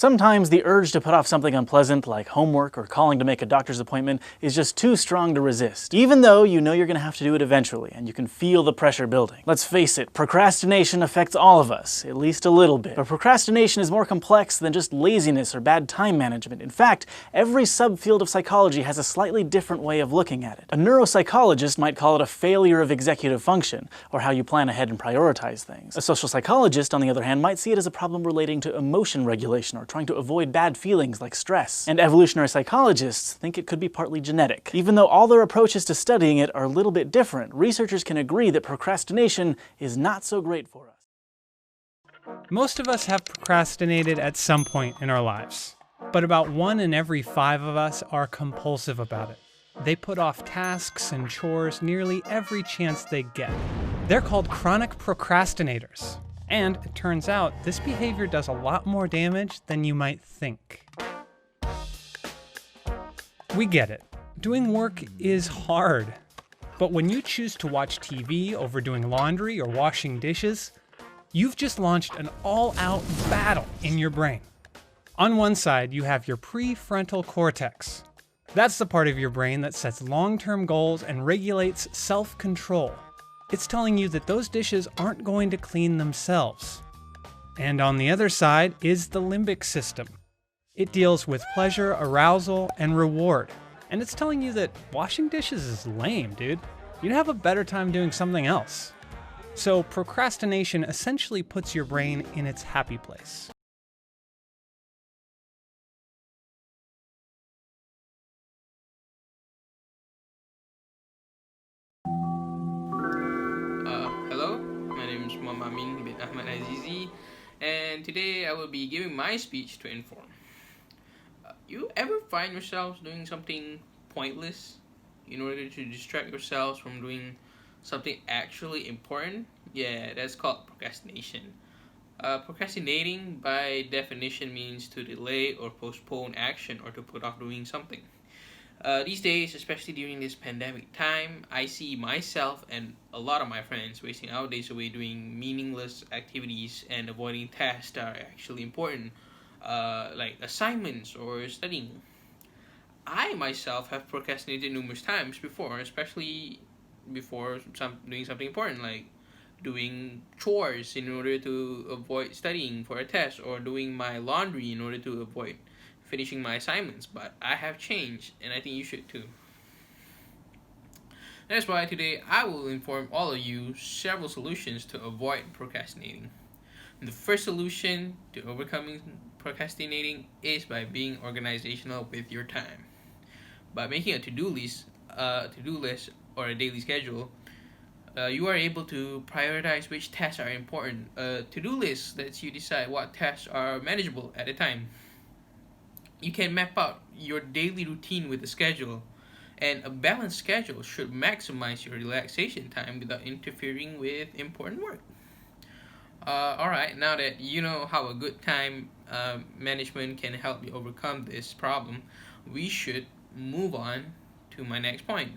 Sometimes the urge to put off something unpleasant, like homework or calling to make a doctor's appointment, is just too strong to resist, even though you know you're going to have to do it eventually, and you can feel the pressure building. Let's face it, procrastination affects all of us, at least a little bit. But procrastination is more complex than just laziness or bad time management. In fact, every subfield of psychology has a slightly different way of looking at it. A neuropsychologist might call it a failure of executive function, or how you plan ahead and prioritize things. A social psychologist, on the other hand, might see it as a problem relating to emotion regulation or trying to avoid bad feelings like stress. And evolutionary psychologists think it could be partly genetic. Even though all their approaches to studying it are a little bit different, researchers can agree that procrastination is not so great for us. Most of us have procrastinated at some point in our lives, but about 1 in every 5 of us are compulsive about it. They put off tasks and chores nearly every chance they get. They're called chronic procrastinators. And it turns out this behavior does a lot more damage than you might think. We get it. Doing work is hard. But when you choose to watch TV over doing laundry or washing dishes, you've just launched an all-out battle in your brain. On one side, you have your prefrontal cortex. That's the part of your brain that sets long-term goals and regulates self-control. It's telling you that those dishes aren't going to clean themselves. And on the other side is the limbic system. It deals with pleasure, arousal, and reward. And it's telling you that washing dishes is lame, dude. You'd have a better time doing something else. So procrastination essentially puts your brain in its happy place. Hello, my name is Muhammad Amin bin Ahmad Azizi, and today I will be giving my speech to inform. You ever find yourselves doing something pointless in order to distract yourselves from doing something actually important? Yeah, that's called procrastination. Procrastinating, by definition, means to delay or postpone action or to put off doing something. These days, especially during this pandemic time, I see myself and a lot of my friends wasting our days away doing meaningless activities and avoiding tasks that are actually important, like assignments or studying. I myself have procrastinated numerous times before, especially before doing something important, like doing chores in order to avoid studying for a test, or doing my laundry in order to avoid finishing my assignments. But I have changed, and I think you should too. That's why today I will inform all of you several solutions to avoid procrastinating. The first solution to overcoming procrastinating is by being organizational with your time. By making a to-do list or a daily schedule, you are able to prioritize which tasks are important. A to-do list lets you decide what tasks are manageable at a time. You can map out your daily routine with a schedule, and a balanced schedule should maximize your relaxation time without interfering with important work. Alright, now that you know how a good time management can help you overcome this problem, we should move on to my next point,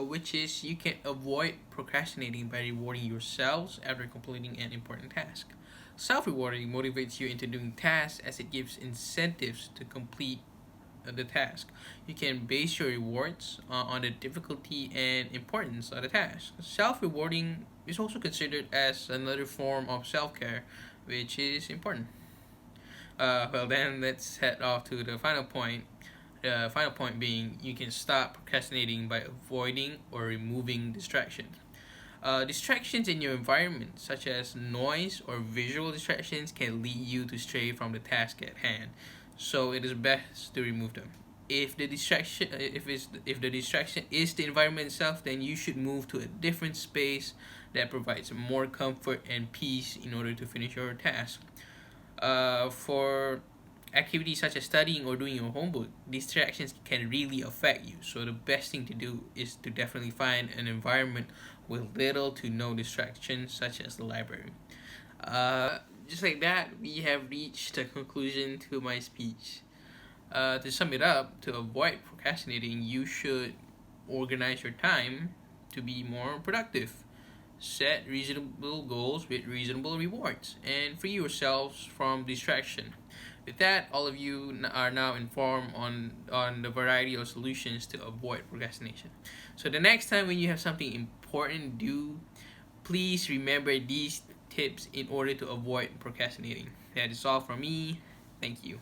which is you can avoid procrastinating by rewarding yourselves after completing an important task. Self-rewarding motivates you into doing tasks as it gives incentives to complete the task. You can base your rewards on the difficulty and importance of the task. Self-rewarding is also considered as another form of self-care, which is important. Well then, let's head off to the final point. The final point being, you can stop procrastinating by avoiding or removing distractions. Distractions in your environment, such as noise or visual distractions, can lead you to stray from the task at hand. So it is best to remove them. If the distraction is the environment itself, then you should move to a different space that provides more comfort and peace in order to finish your task. For activities such as studying or doing your homework, distractions can really affect you. So the best thing to do is to definitely find an environment with little to no distractions, such as the library. Just like that, we have reached the conclusion to my speech. To sum it up, to avoid procrastinating, you should organize your time to be more productive. Set reasonable goals with reasonable rewards, and free yourselves from distraction. With that, all of you are now informed on the variety of solutions to avoid procrastination. So the next time when you have something important due, please remember these tips in order to avoid procrastinating. That is all from me. Thank you.